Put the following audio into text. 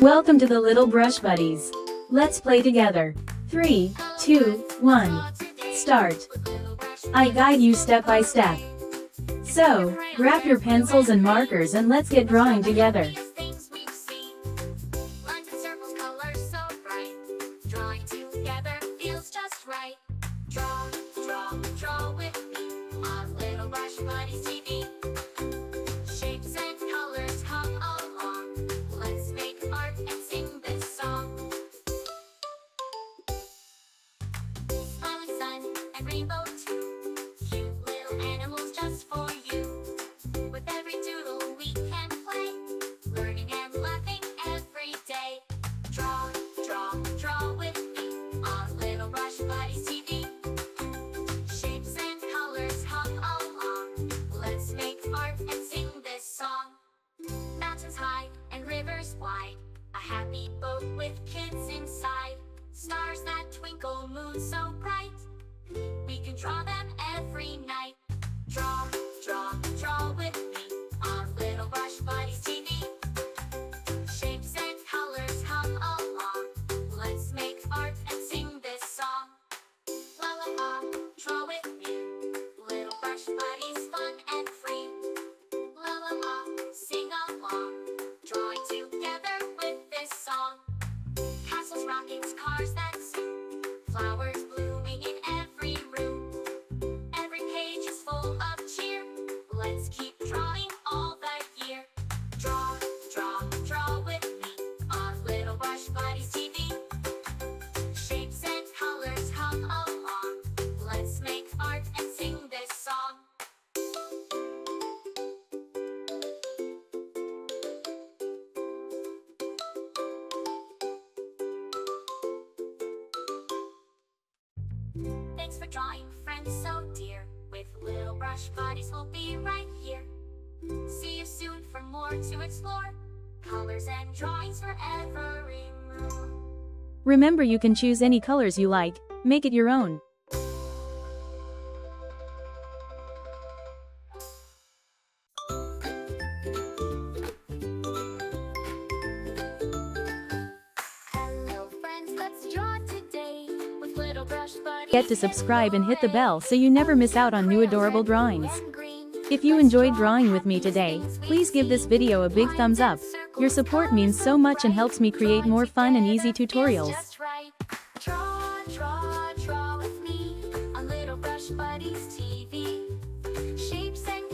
Welcome to the Little Brush Buddies. Let's play together. 3, 2, 1. Start. I guide you step by step. So, grab your pencils and markers and let's get drawing together. Draw with me on Little Brush Buddies TV. Shapes and colors come along. Let's make art and sing this song. Smiling sun and rainbow too. Cute little animals just for you. With every doodle we can play, learning and laughing every day. Draw with me on Little Brush Buddies TV. Shapes and colors come along. Let's make art and sing this song. Mountains high and rivers wide, a happy boat with kids inside. Stars that twinkle, moon so bright, we can draw them every night. Draw with me on Little Brush Buddies TV. Shapes and colors come along. Let's make art and sing this song. La la la, draw with me. Little Brush Buddies, fun and free. La la la, sing along. Drawing together with this song. Castles, rockets, cars that zoom. Flowers blooming in every room. Every page is full of cheer. Let's keep drawing all the year. Draw with me on Little Brush Buddies TV. Shapes and colors come along. Let's make art and sing this song. Thanks for drawing, friends so dear. With Little Brush Buddies, we'll be right here. See you soon for more to explore. Colors and drawings for every mood. Remember, you can choose any colors you like, make it your own. Hello friends, let's draw today with Little Brush Buddies. Get to subscribe and hit the bell so you never miss out on new adorable drawings. And green. If you enjoyed drawing with me today, please give this video a big thumbs up. Your support means so much and helps me create more fun and easy tutorials.